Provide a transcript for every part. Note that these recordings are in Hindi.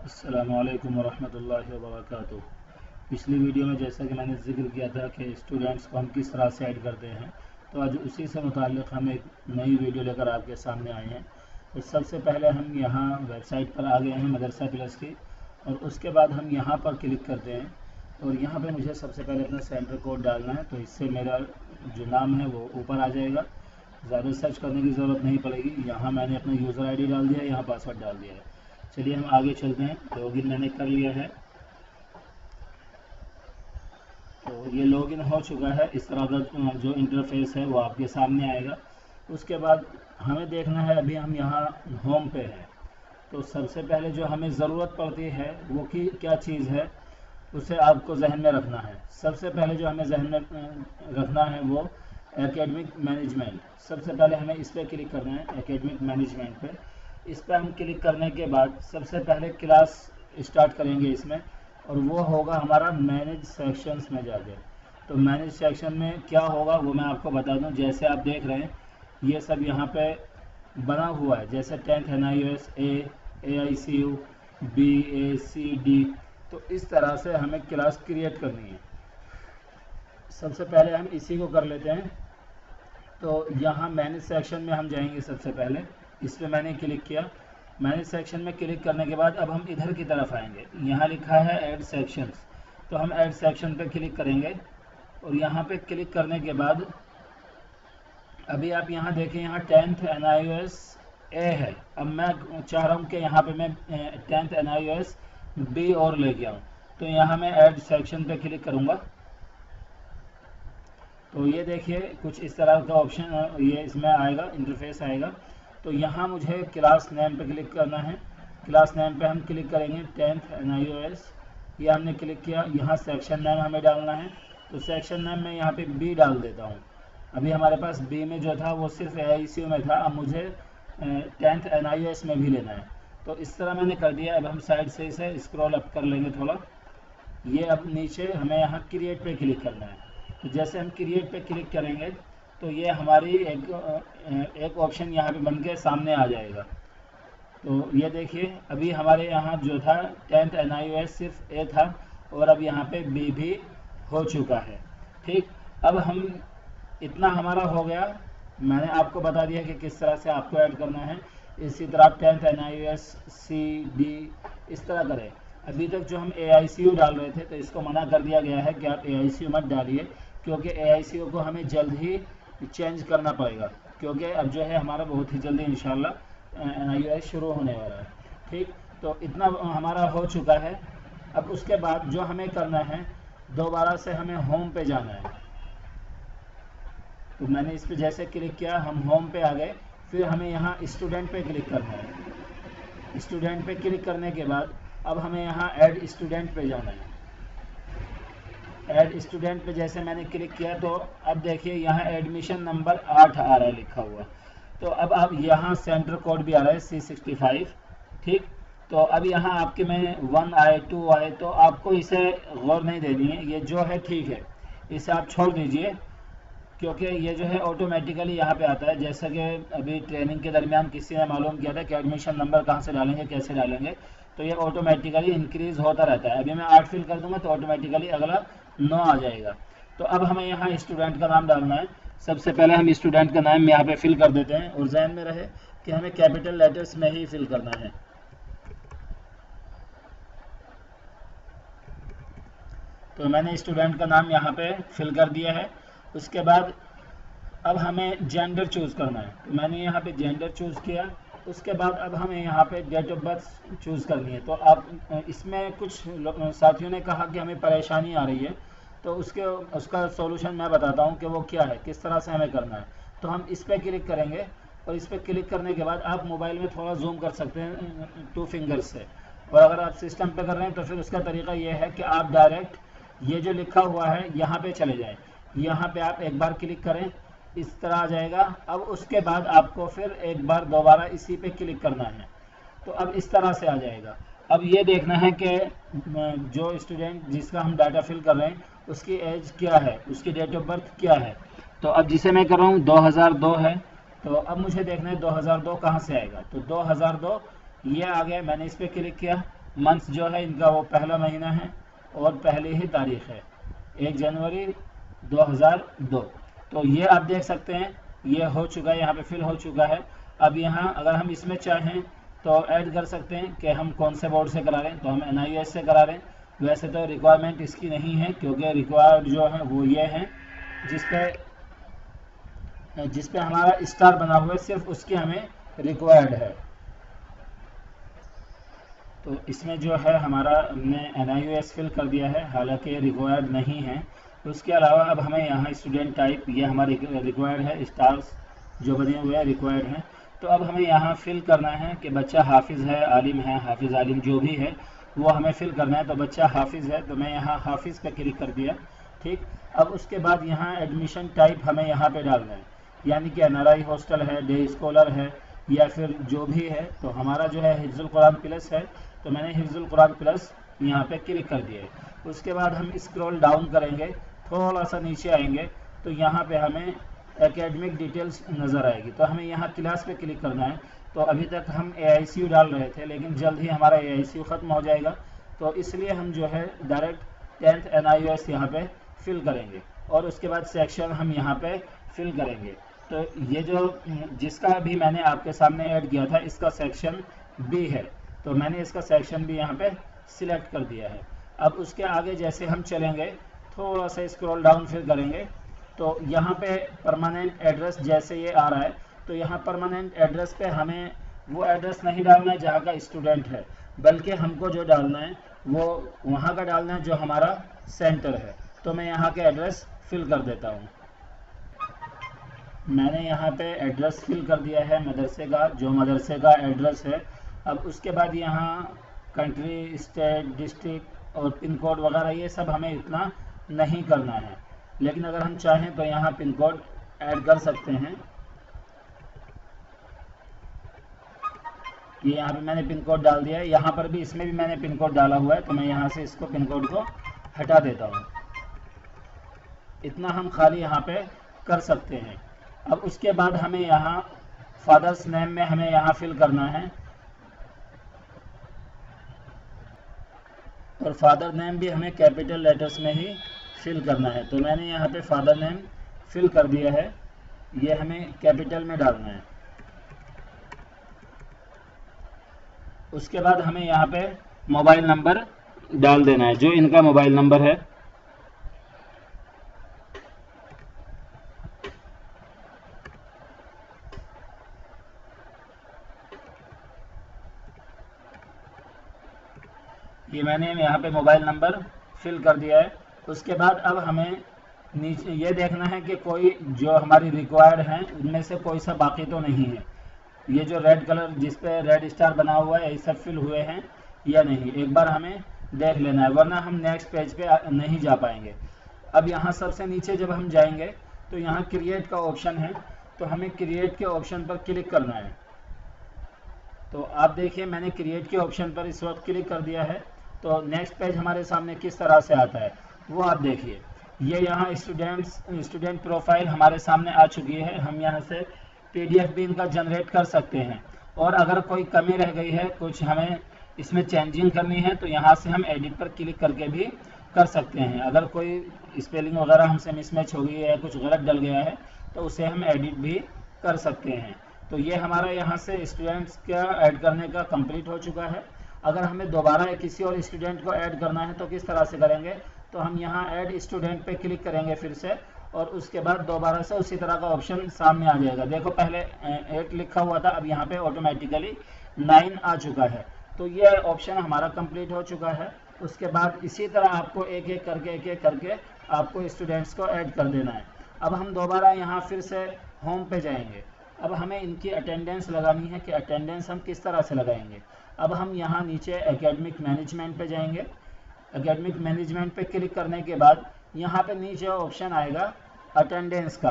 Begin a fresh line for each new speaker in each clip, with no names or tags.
अस्सलामुअलैकुम वरहमतुल्लाहि वबरकातुहू। पिछली वीडियो में जैसा कि मैंने जिक्र किया था कि स्टूडेंट्स को हम किस तरह से ऐड करते हैं, तो आज उसी से मुताल्लिक़ हम एक नई वीडियो लेकर आपके सामने आए हैं। तो सबसे पहले हम यहाँ वेबसाइट पर आ गए हैं मदरसा प्लस की, और उसके बाद हम यहाँ पर क्लिक करते हैं। और यहाँ पे मुझे सबसे पहले अपना सेंटर कोड डालना है, तो इससे मेरा जो नाम है वो ऊपर आ जाएगा, ज़्यादा सर्च करने की ज़रूरत नहीं पड़ेगी। यहाँ मैंने अपना यूज़र आईडी डाल दिया है, यहाँ पासवर्ड डाल दिया है। चलिए हम आगे चलते हैं। लॉगिन मैंने कर लिया है, तो ये लॉगिन हो चुका है। इस तरह का जो इंटरफेस है वो आपके सामने आएगा। उसके बाद हमें देखना है, अभी हम यहाँ होम पे हैं, तो सबसे पहले जो हमें ज़रूरत पड़ती है वो कि क्या चीज़ है, उसे आपको जहन में रखना है। सबसे पहले जो हमें जहन में रखना है वो एकेडमिक मैनेजमेंट। सबसे पहले हमें इस पर क्लिक करना है, एकेडमिक मैनेजमेंट पे। इस पर हम क्लिक करने के बाद सबसे पहले क्लास स्टार्ट करेंगे इसमें, और वो होगा हमारा मैनेज सेक्शंस में जाके। तो मैनेज सेक्शन में क्या होगा वो मैं आपको बता दूं। जैसे आप देख रहे हैं ये सब यहाँ पे बना हुआ है, जैसे 10th NIOS A, AICU B, A, C, D। तो इस तरह से हमें क्लास क्रिएट करनी है। सबसे पहले हम इसी को कर लेते हैं। तो यहाँ मैनेज सेक्शन में हम जाएंगे। सबसे पहले इस पर मैंने क्लिक किया। मैनेज सेक्शन में क्लिक करने के बाद अब हम इधर की तरफ आएंगे, यहाँ लिखा है ऐड सेक्शंस। तो हम ऐड सेक्शन पे क्लिक करेंगे, और यहाँ पे क्लिक करने के बाद अभी आप यहाँ देखें, यहाँ 10th NIOS A है। अब मैं चाह रहा हूँ कि यहाँ पे मैं 10th NIOS B और लेके आऊँ। तो यहाँ मैं ऐड सेक्शन पे क्लिक करूँगा, तो ये देखिए कुछ इस तरह का ऑप्शन ये इसमें आएगा, इंटरफेस आएगा। तो यहाँ मुझे क्लास नेम पे क्लिक करना है। क्लास नेम पे हम क्लिक करेंगे 10th NIOS, ये हमने क्लिक किया। यहाँ सेक्शन नेम हमें डालना है, तो सेक्शन नेम में यहाँ पे बी डाल देता हूँ। अभी हमारे पास बी में जो था वो सिर्फ AICU में था, अब मुझे 10th NIOS में भी लेना है। तो इस तरह मैंने कर दिया। अब हम साइड से इसे स्क्रॉल अप कर लेंगे थोड़ा। ये अब नीचे हमें यहाँ क्रिएट पे क्लिक करना है। तो जैसे हम क्रिएट पे क्लिक करेंगे तो ये हमारी एक ऑप्शन यहाँ पे बन के सामने आ जाएगा। तो ये देखिए अभी हमारे यहाँ जो था 10th NIOS सिर्फ A था, और अब यहाँ पे B भी हो चुका है। ठीक, अब हम इतना हमारा हो गया। मैंने आपको बता दिया कि किस तरह से आपको ऐड करना है। इसी तरह आप 10th NIOS C, D इस तरह करें। अभी तक जो हम AICU डाल रहे थे, तो इसको मना कर दिया गया है कि आप AICU मत डालिए, क्योंकि AICU को हमें जल्द ही चेंज करना पड़ेगा, क्योंकि अब जो है हमारा बहुत ही जल्दी इंशाल्लाह NIOS शुरू होने वाला है। ठीक, तो इतना हमारा हो चुका है। अब उसके बाद जो हमें करना है, दोबारा से हमें होम पे जाना है। तो मैंने इस पर जैसे क्लिक किया, हम होम पे आ गए। फिर हमें यहाँ स्टूडेंट पे क्लिक करना है। स्टूडेंट पे क्लिक करने के बाद अब हमें यहाँ ऐड स्टूडेंट पे जाना है। ऐड स्टूडेंट पे जैसे मैंने क्लिक किया, तो अब देखिए यहाँ एडमिशन नंबर 8 आ रहा है लिखा हुआ। तो अब यहाँ सेंटर कोड भी आ रहा है C65। ठीक, तो अब यहाँ आपके में 1 आए 2 आए, तो आपको इसे गौर नहीं देनी है। ये जो है ठीक है, इसे आप छोड़ दीजिए, क्योंकि ये जो है ऑटोमेटिकली यहाँ पे आता है। जैसा कि अभी ट्रेनिंग के दरमियान किसी ने मालूम किया था कि एडमिशन नंबर कहाँ से डालेंगे, कैसे डालेंगे, तो ये ऑटोमेटिकली इंक्रीज होता रहता है। अभी मैं 8 फिल कर दूंगा तो ऑटोमेटिकली अगला 9 आ जाएगा। तो अब हमें यहाँ स्टूडेंट का नाम डालना है। सबसे पहले हम स्टूडेंट का नाम यहाँ पे फिल कर देते हैं, और जहन में रहे कि हमें कैपिटल लेटर्स में ही फिल करना है। तो मैंने स्टूडेंट का नाम यहाँ पे फिल कर दिया है। उसके बाद अब हमें जेंडर चूज़ करना है, तो मैंने यहाँ पे जेंडर चूज़ किया। उसके बाद अब हमें यहाँ पे डेट ऑफ बर्थ चूज़ करनी है। तो आप इसमें कुछ साथियों ने कहा कि हमें परेशानी आ रही है, तो उसका सॉल्यूशन मैं बताता हूँ कि वो क्या है, किस तरह से हमें करना है। तो हम इस पर क्लिक करेंगे, और इस पर क्लिक करने के बाद आप मोबाइल में थोड़ा जूम कर सकते हैं 2 फिंगर्स से। और अगर आप सिस्टम पे कर रहे हैं तो फिर उसका तरीका ये है कि आप डायरेक्ट ये जो लिखा हुआ है यहाँ पे चले जाएं। यहाँ पे आप एक बार क्लिक करें, इस तरह आ जाएगा। अब उसके बाद आपको फिर एक बार दोबारा इसी पे क्लिक करना है, तो अब इस तरह से आ जाएगा। अब ये देखना है कि जो स्टूडेंट जिसका हम डाटा फिल कर रहे हैं उसकी एज क्या है, उसकी डेट ऑफ बर्थ क्या है। तो अब जिसे मैं कर रहा हूँ 2002 है, तो अब मुझे देखना है 2002 कहाँ से आएगा। तो 2002 ये आ गया। मैंने इस पर क्लिक किया, मंथ्स जो है इनका वो पहला महीना है और पहली ही तारीख है 1 जनवरी 2002। तो ये आप देख सकते हैं ये हो चुका है, यहाँ पे फिल हो चुका है। अब यहाँ अगर हम इसमें चाहें तो ऐड कर सकते हैं कि हम कौन से बोर्ड से करा रहे हैं, तो हम NIOS से करा रहे हैं। वैसे तो रिक्वायरमेंट इसकी नहीं है क्योंकि रिक्वायर्ड जो है वो ये है जिस पे हमारा स्टार बना हुआ है, सिर्फ उसकी हमें रिक्वायर्ड है। तो इसमें जो है हमारा हमने NIOS फिल कर दिया है, हालांकि रिक्वायर्ड नहीं है। उसके अलावा अब हमें यहाँ स्टूडेंट टाइप ये हमारे रिक्वायर्ड है, स्टार्स जो बने हुए हैं रिक्वायर्ड हैं। तो अब हमें यहाँ फिल करना है कि बच्चा हाफिज़ है, आलिम है, हाफिज़ आलिम जो भी है वो हमें फिल करना है। तो बच्चा हाफिज़ है तो मैं यहाँ हाफिज़ पे क्लिक कर दिया, ठीक। अब उसके बाद यहाँ एडमिशन टाइप हमें यहाँ पे डालना है, यानी कि NRI हॉस्टल है, डे स्कॉलर है या फिर जो भी है। तो हमारा जो है हिफ्जुल कुरान प्लस है, तो मैंने हिफ्जुल कुरान प्लस यहाँ पे क्लिक कर दिया है। उसके बाद हम स्क्रॉल डाउन करेंगे, थोड़ा सा नीचे आएंगे तो यहाँ पे हमें एकेडमिक डिटेल्स नज़र आएगी, तो हमें यहाँ क्लास पे क्लिक करना है। तो अभी तक हम AICU डाल रहे थे लेकिन जल्द ही हमारा AICU ख़त्म हो जाएगा, तो इसलिए हम जो है डायरेक्ट 10th NIOS यहाँ पे फिल करेंगे और उसके बाद सेक्शन हम यहाँ पे फिल करेंगे। तो ये जो जिसका भी मैंने आपके सामने ऐड किया था इसका सेक्शन B है, तो मैंने इसका सेक्शन B यहाँ पे सिलेक्ट कर दिया है। अब उसके आगे जैसे हम चलेंगे थोड़ा सा स्क्रॉल डाउन फिर करेंगे तो यहाँ पे परमानेंट एड्रेस जैसे ये आ रहा है, तो यहाँ परमानेंट एड्रेस पे हमें वो एड्रेस नहीं डालना है जहाँ का स्टूडेंट है, बल्कि हमको जो डालना है वो वहाँ का डालना है जो हमारा सेंटर है। तो मैं यहाँ के एड्रेस फिल कर देता हूँ। मैंने यहाँ पे एड्रेस फिल कर दिया है मदरसे का, जो मदरसे का एड्रेस है। अब उसके बाद यहाँ कंट्री, स्टेट, डिस्ट्रिक्ट और पिन कोड वगैरह ये सब हमें इतना नहीं करना है, लेकिन अगर हम चाहें तो यहाँ पिन कोड ऐड कर सकते हैं। ये यहाँ पे मैंने पिन कोड डाल दिया है, यहाँ पर भी इसमें भी मैंने पिन कोड डाला हुआ है, तो मैं यहाँ से इसको पिन कोड को हटा देता हूँ। इतना हम खाली यहाँ पे कर सकते हैं। अब उसके बाद हमें यहाँ फादर्स नेम में हमें यहाँ फिल करना है और फादर नेम भी हमें कैपिटल लेटर्स में ही फिल करना है। तो मैंने यहाँ पे फादर नेम फिल कर दिया है, ये हमें कैपिटल में डालना है। उसके बाद हमें यहाँ पे मोबाइल नंबर डाल देना है, जो इनका मोबाइल नंबर है। ये मैंने यहाँ पे मोबाइल नंबर फिल कर दिया है। उसके बाद अब हमें नीचे ये देखना है कि कोई जो हमारी रिक्वायर्ड हैं उनमें से कोई सा बाकी तो नहीं है। ये जो रेड कलर जिस पे रेड स्टार बना हुआ है ये सब फिल हुए हैं या नहीं, एक बार हमें देख लेना है, वरना हम नेक्स्ट पेज पे नहीं जा पाएंगे। अब यहाँ सबसे नीचे जब हम जाएंगे तो यहाँ क्रिएट का ऑप्शन है, तो हमें क्रिएट के ऑप्शन पर क्लिक करना है। तो आप देखिए मैंने क्रिएट के ऑप्शन पर इस वक्त क्लिक कर दिया है। तो नेक्स्ट पेज हमारे सामने किस तरह से आता है वो आप देखिए। ये यहाँ स्टूडेंट प्रोफाइल हमारे सामने आ चुकी है। हम यहाँ से PDF भी इनका जनरेट कर सकते हैं, और अगर कोई कमी रह गई है, कुछ हमें इसमें चेंजिंग करनी है, तो यहाँ से हम एडिट पर क्लिक करके भी कर सकते हैं। अगर कोई स्पेलिंग वगैरह हमसे मिसमैच हो गई है, कुछ गलत डल गया है, तो उसे हम एडिट भी कर सकते हैं। तो ये हमारा यहाँ से स्टूडेंट्स का ऐड करने का कंप्लीट हो चुका है। अगर हमें दोबारा किसी और स्टूडेंट को ऐड करना है तो किस तरह से करेंगे, तो हम यहाँ ऐड स्टूडेंट पे क्लिक करेंगे फिर से, और उसके बाद दोबारा से उसी तरह का ऑप्शन सामने आ जाएगा। देखो पहले 8 लिखा हुआ था, अब यहाँ पे ऑटोमेटिकली 9 आ चुका है। तो ये ऑप्शन हमारा कंप्लीट हो चुका है। उसके बाद इसी तरह आपको एक एक करके आपको स्टूडेंट्स को ऐड कर देना है। अब हम दोबारा यहाँ फिर से होम पे जाएंगे। अब हमें इनकी अटेंडेंस लगानी है कि अटेंडेंस हम किस तरह से लगाएंगे। अब हम यहाँ नीचे एकेडमिक मैनेजमेंट पे जाएंगे। एकेडमिक मैनेजमेंट पे क्लिक करने के बाद यहाँ पे नीचे ऑप्शन आएगा अटेंडेंस का।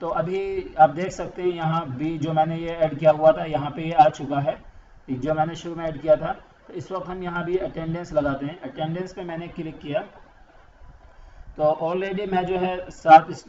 तो अभी आप देख सकते हैं यहाँ बी जो मैंने ये ऐड किया हुआ था यहाँ पे ये आ चुका है, जो मैंने शुरू में ऐड किया था। तो इस वक्त हम यहाँ भी अटेंडेंस लगाते हैं। अटेंडेंस पे मैंने क्लिक किया तो ऑलरेडी मैं जो है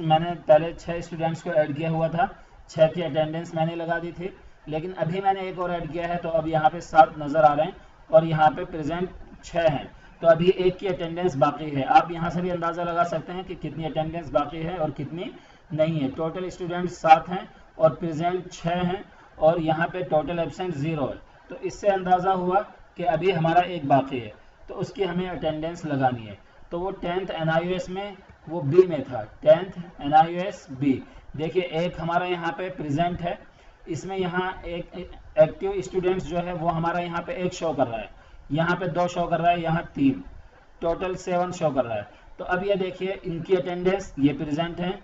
मैंने पहले 6 स्टूडेंट्स को ऐड किया हुआ था, 6 की अटेंडेंस मैंने लगा दी थी, लेकिन अभी मैंने एक और ऐड किया है तो अब यहाँ पे 7 नज़र आ रहे हैं। और यहाँ पे प्रेजेंट 6 हैं, तो अभी 1 की अटेंडेंस बाकी है। आप यहाँ से भी अंदाज़ा लगा सकते हैं कि कितनी अटेंडेंस बाकी है और कितनी नहीं है। टोटल स्टूडेंट 7 हैं और प्रेजेंट 6 हैं और यहाँ पे टोटल एब्सेंट 0 है। तो इससे अंदाज़ा हुआ कि अभी हमारा एक बाकी है, तो उसकी हमें अटेंडेंस लगानी है। तो वो 10th NIOS में वो बी में था, 10th NIOS बी। देखिए एक हमारा यहाँ पे प्रेजेंट है, इसमें यहाँ एक एक्टिव स्टूडेंट्स जो है वो हमारा यहाँ पे 1 शो कर रहा है, यहाँ पे 2 शो कर रहा है, यहाँ 3, टोटल 7 शो कर रहा है। तो अब ये देखिए इनकी अटेंडेंस, ये प्रेजेंट हैं,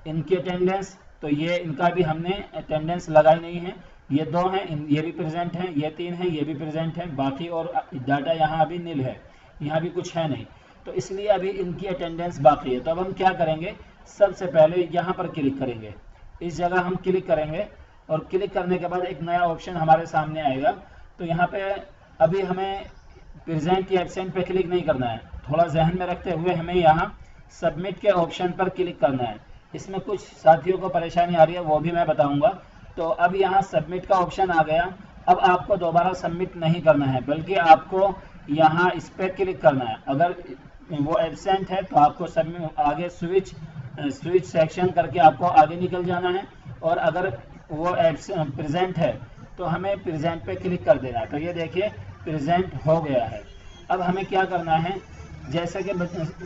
इनकी अटेंडेंस, तो ये इनका भी हमने अटेंडेंस लगाई नहीं है। ये 2 हैं, ये भी प्रेजेंट हैं, ये 3 हैं, ये भी प्रेजेंट हैं, बाकी और डाटा यहाँ अभी नील है, यहाँ भी कुछ है नहीं, तो इसलिए अभी इनकी अटेंडेंस बाकी है। तो अब हम क्या करेंगे, सबसे पहले यहाँ पर क्लिक करेंगे, इस जगह हम क्लिक करेंगे और क्लिक करने के बाद एक नया ऑप्शन हमारे सामने आएगा। तो यहाँ पे अभी हमें प्रेजेंट या एब्सेंट पे क्लिक नहीं करना है, थोड़ा जहन में रखते हुए हमें यहाँ सबमिट के ऑप्शन पर क्लिक करना है। इसमें कुछ साथियों को परेशानी आ रही है, वो भी मैं बताऊंगा। तो अब यहाँ सबमिट का ऑप्शन आ गया। अब आपको दोबारा सबमिट नहीं करना है, बल्कि आपको यहाँ इस पर क्लिक करना है। अगर वो एब्सेंट है तो आपको सबमिट आगे स्विच सेक्शन करके आपको आगे निकल जाना है, और अगर वो प्रेजेंट है तो हमें प्रेजेंट पे क्लिक कर देना है। तो ये देखिए प्रेजेंट हो गया है। अब हमें क्या करना है, जैसे कि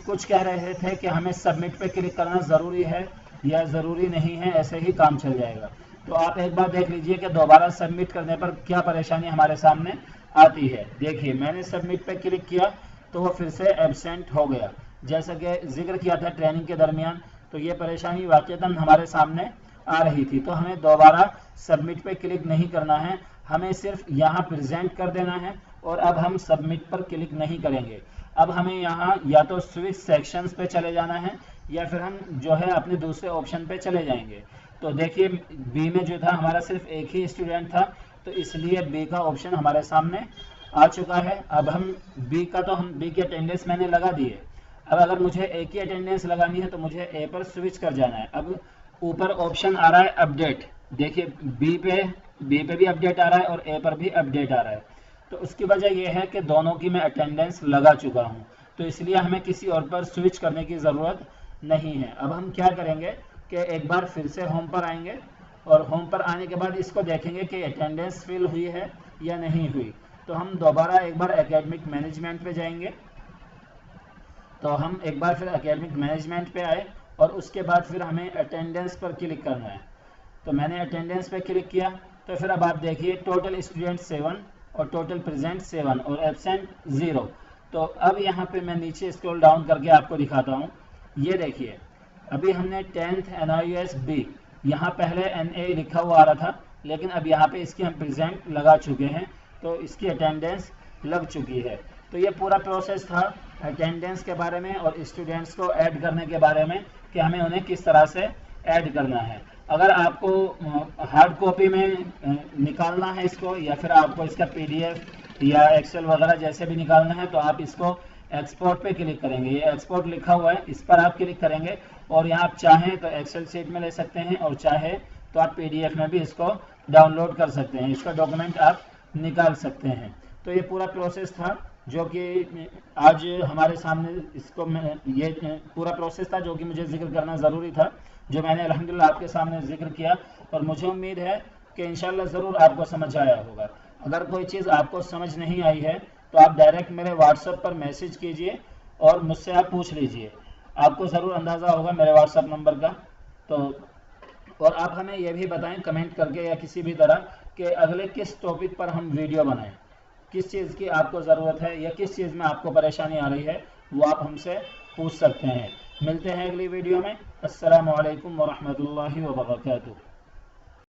कुछ कह रहे थे कि हमें सबमिट पे क्लिक करना ज़रूरी है या ज़रूरी नहीं है, ऐसे ही काम चल जाएगा। तो आप एक बार देख लीजिए कि दोबारा सबमिट करने पर क्या परेशानी हमारे सामने आती है। देखिए मैंने सबमिट पे क्लिक किया तो वो फिर से एब्सेंट हो गया, जैसा कि जिक्र किया था ट्रेनिंग के दरमियान। तो ये परेशानी वाकईतन हमारे सामने आ रही थी। तो हमें दोबारा सबमिट पे क्लिक नहीं करना है, हमें सिर्फ यहाँ प्रेजेंट कर देना है और अब हम सबमिट पर क्लिक नहीं करेंगे। अब हमें यहाँ या तो स्विच सेक्शंस पे चले जाना है या फिर हम जो है अपने दूसरे ऑप्शन पे चले जाएंगे। तो देखिए बी में जो था हमारा सिर्फ एक ही स्टूडेंट था, तो इसलिए बी का ऑप्शन हमारे सामने आ चुका है। अब हम बी की अटेंडेंस मैंने लगा दी है। अब अगर मुझे ए की अटेंडेंस लगानी है तो मुझे ए पर स्विच कर जाना है। अब ऊपर ऑप्शन आ रहा है अपडेट, देखिए बी पे भी अपडेट आ रहा है और ए पर भी अपडेट आ रहा है। तो उसकी वजह यह है कि दोनों की मैं अटेंडेंस लगा चुका हूं, तो इसलिए हमें किसी और पर स्विच करने की ज़रूरत नहीं है। अब हम क्या करेंगे कि एक बार फिर से होम पर आएंगे और होम पर आने के बाद इसको देखेंगे कि अटेंडेंस फिल हुई है या नहीं हुई। तो हम दोबारा एक बार एकेडमिक मैनेजमेंट पे जाएंगे। तो हम एक बार फिर एकेडमिक मैनेजमेंट पे आए और उसके बाद फिर हमें अटेंडेंस पर क्लिक करना है। तो मैंने अटेंडेंस पे क्लिक किया, तो फिर अब आप देखिए टोटल स्टूडेंट 7 और टोटल प्रेजेंट 7 और एब्सेंट 0। तो अब यहाँ पे मैं नीचे स्क्रॉल डाउन करके आपको दिखाता हूँ। ये देखिए अभी हमने 10th NIOS B, यहाँ पहले NA लिखा हुआ आ रहा था, लेकिन अब यहाँ पे इसकी हम प्रेजेंट लगा चुके हैं, तो इसकी अटेंडेंस लग चुकी है। तो ये पूरा प्रोसेस था अटेंडेंस के बारे में और स्टूडेंट्स को ऐड करने के बारे में कि हमें उन्हें किस तरह से ऐड करना है। अगर आपको हार्ड कॉपी में निकालना है इसको, या फिर आपको इसका PDF या एक्सेल वगैरह जैसे भी निकालना है, तो आप इसको एक्सपोर्ट पे क्लिक करेंगे। ये एक्सपोर्ट लिखा हुआ है, इस पर आप क्लिक करेंगे और यहाँ आप चाहें तो एक्सेल शीट में ले सकते हैं और चाहे तो आप PDF में भी इसको डाउनलोड कर सकते हैं, इसका डॉक्यूमेंट आप निकाल सकते हैं। तो ये पूरा प्रोसेस था जो कि आज हमारे सामने, इसको मैं ये पूरा प्रोसेस था जो कि मुझे जिक्र करना ज़रूरी था, जो मैंने अल्हम्दुलिल्लाह आपके सामने जिक्र किया। और मुझे उम्मीद है कि इंशाल्लाह ज़रूर आपको समझ आया होगा। अगर कोई चीज़ आपको समझ नहीं आई है तो आप डायरेक्ट मेरे व्हाट्सएप पर मैसेज कीजिए और मुझसे आप पूछ लीजिए, आपको ज़रूर अंदाज़ा होगा मेरे व्हाट्सएप नंबर का। तो और आप हमें यह भी बताएं कमेंट करके या किसी भी तरह कि अगले किस टॉपिक पर हम वीडियो बनाएं, किस चीज़ की आपको ज़रूरत है या किस चीज़ में आपको परेशानी आ रही है, वो आप हमसे पूछ सकते हैं। मिलते हैं अगली वीडियो में। अस्सलामु अलैकुम वरहमतुल्लाहि वबरकातुहू।